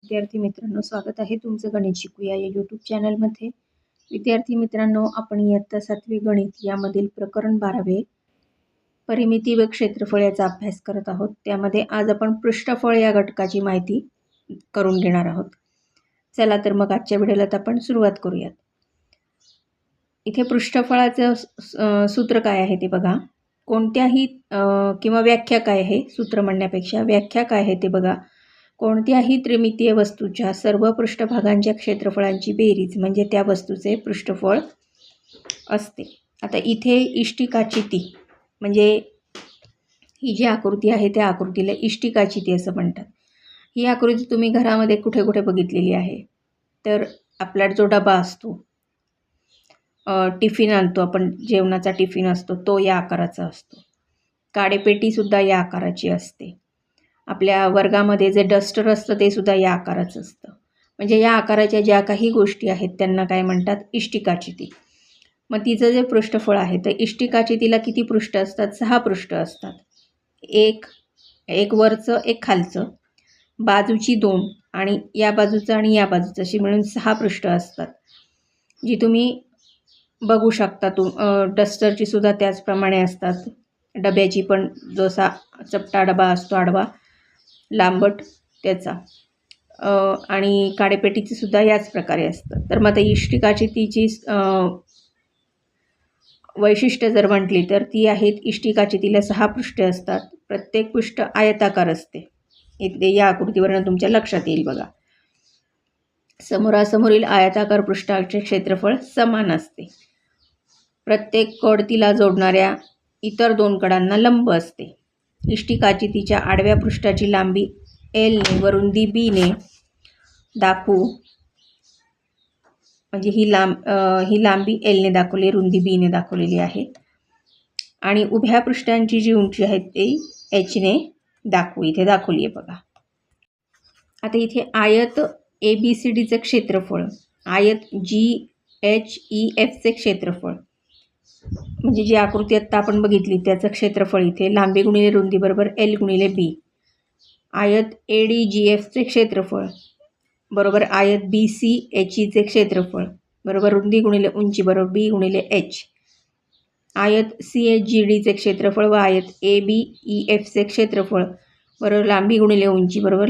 विद्यार्थी मित्रांनो, स्वागत आहे तुमचं गणित शिकूया या यूट्यूब चॅनलमध्ये. विद्यार्थी मित्रांनो, आपण इयत्ता 7वी गणित यामधील प्रकरण 12वे परिमिती व क्षेत्रफळ याचा अभ्यास करत आहोत. त्यामध्ये आज आपण पृष्ठफळ या घटकाची माहिती करून घेणार आहोत. चला तर मग आजच्या व्हिडिओला आपण सुरुवात करूयात. इथे पृष्ठफळाचं सूत्र काय आहे ते बघा. कोणत्याही किंवा व्याख्या काय आहे, सूत्र म्हणण्यापेक्षा व्याख्या काय आहे ते बघा. कोणत्याही त्रिमितीय वस्तूच्या सर्व पृष्ठभागांच्या क्षेत्रफळांची बेरीज म्हणजे त्या वस्तूचे पृष्ठफळ असते. आता इथे इष्टिकाचिती म्हणजे ही जी आकृती आहे त्या आकृतीला इष्टिकाचिती असं म्हणतात. ही आकृती तुम्ही घरामध्ये कुठे कुठे बघितलेली आहे. तर आपला जो डबा असतो, टिफिन आणतो आपण, जेवणाचा टिफिन असतो तो या आकाराचा असतो. काडेपेटीसुद्धा या आकाराची असते. आपल्या वर्गामध्ये जे डस्टर असतं ते सुद्धा या आकाराचं असतं. म्हणजे या आकाराच्या ज्या काही गोष्टी आहेत त्यांना काय म्हणतात, इष्टिकाचिती. मग तिचं जे पृष्ठफळ आहे तर इष्टिकाचितीला किती पृष्ठ असतात? 6 पृष्ठ असतात. एक वरचं एक खालचं, बाजूची 2 आणि या बाजूचं आणि या बाजूचं अशी मिळून 6 पृष्ठ असतात, जी तुम्ही बघू शकता. डस्टरची सुद्धा त्याचप्रमाणे असतात. डब्याची पण जसा चपटा डबा असतो आडवा लांबट त्याचा, आणि काडेपेटीची सुद्धा याच प्रकारे असतं. तर मग आता इष्टिकाचितीची वैशिष्ट्य जर म्हटली तर ती आहेत, इष्टिकाचितीला 6 पृष्ठे असतात. प्रत्येक पृष्ठ आयताकार असते. इथे या आकृतीवरून तुमच्या लक्षात येईल बघा. समोरासमोरील आयताकार पृष्ठाचे क्षेत्रफळ समान असते. प्रत्येक कड तिला जोडणाऱ्या इतर 2 कडांना लंब असते. इष्टिकाचितीच्या आडव्या पृष्ठाची लांबी एलने व रुंदी बीने दाखवू, म्हणजे ही लांबी एलने दाखवली, रुंदी बीने दाखवलेली आहे. आणि उभ्या पृष्ठांची जी उंची आहे ती एचने दाखवू, इथे दाखवली आहे बघा. आता इथे आयत ABCDचे क्षेत्रफळ, आयत GHEFचे क्षेत्रफळ म्हणजे जी आकृती आत्ता आपण बघितली त्याचं क्षेत्रफळ इथे लांबी गुणिले रुंदी बरोबर L गुणिले B. आयत ADGFचे क्षेत्रफळ बरोबर आयत BCHEचे क्षेत्रफळ बरोबर रुंदी गुणिले उंची बरोबर B गुणिले H. आयत CHGDचे क्षेत्रफळ व आयत ABEFचे क्षेत्रफळ बरोबर लांबी गुणिले उंची बरोबर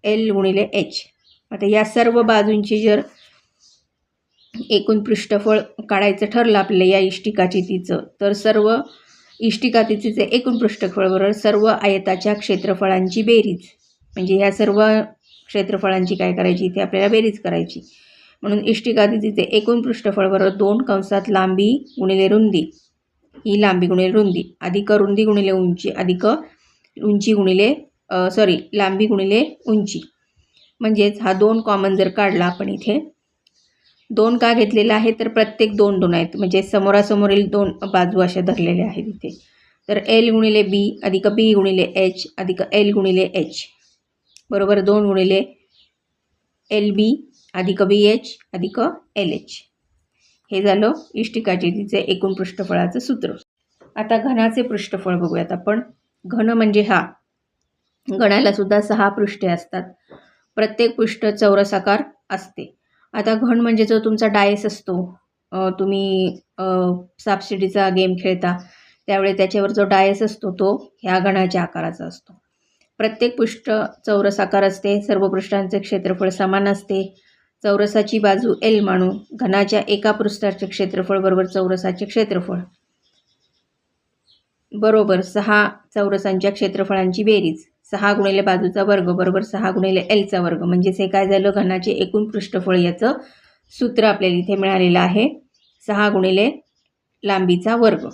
L गुणिले H. आता या सर्व बाजूंची जर एकूण पृष्ठफळ काढायचं ठरलं आपल्याला या इष्टिकाचितीचं, तर सर्व इष्टिकाचितीचे एकूण पृष्ठफळ बरोबर सर्व आयताच्या क्षेत्रफळांची बेरीज म्हणजे ह्या सर्व क्षेत्रफळांची काय करायची, इथे आपल्याला बेरीज करायची. म्हणून इष्टिकाचितीचे एकूण पृष्ठफळ बरोबर 2 कंसात लांबी गुणिले रुंदी, ही लांबी गुणिले रुंदी अधिक रुंदी गुणिले उंची अधिक उंची गुणिले लांबी गुणिले उंची. म्हणजेच हा 2 कॉमन जर काढला आपण, इथे 2 का घेतलेला आहे तर प्रत्येक 2 आहेत, म्हणजे समोरासमोरील 2 बाजू अशा धरलेल्या आहेत इथे. तर L गुणिले B अधिक B गुणिले H अधिक L गुणिले H बरोबर 2 गुणिले LB अधिक BH अधिक LH. हे झालं इष्टिकाचितीचे एकूण पृष्ठफळाचं सूत्र. आता घनाचे पृष्ठफळ बघूयात आपण. घन म्हणजे हा, घनाला सुद्धा 6 पृष्ठे असतात. प्रत्येक पृष्ठ चौरसाकार असते. आता घन म्हणजे जो तुमचा डायस असतो, तुम्ही सापशिडीचा गेम खेळता त्यावेळी त्याच्यावर जो डायस असतो तो ह्या घनाच्या आकाराचा असतो. प्रत्येक पृष्ठ चौरसाकार असते. सर्व पृष्ठांचे क्षेत्रफळ समान असते. चौरसाची बाजू L मानू. घनाच्या एका पृष्ठाचे क्षेत्रफळ बरोबर चौरसाचे क्षेत्रफळ बरोबर 6 चौरसांच्या क्षेत्रफळांची बेरीज 6 गुणिले बाजूचा वर्ग बरोबर 6 गुणिले Lचा वर्ग. म्हणजेच हे काय झालं, घनाचे एकूण पृष्ठफळ याचं सूत्र आपल्याला इथे मिळालेलं आहे 6 गुणिले लांबीचा वर्ग.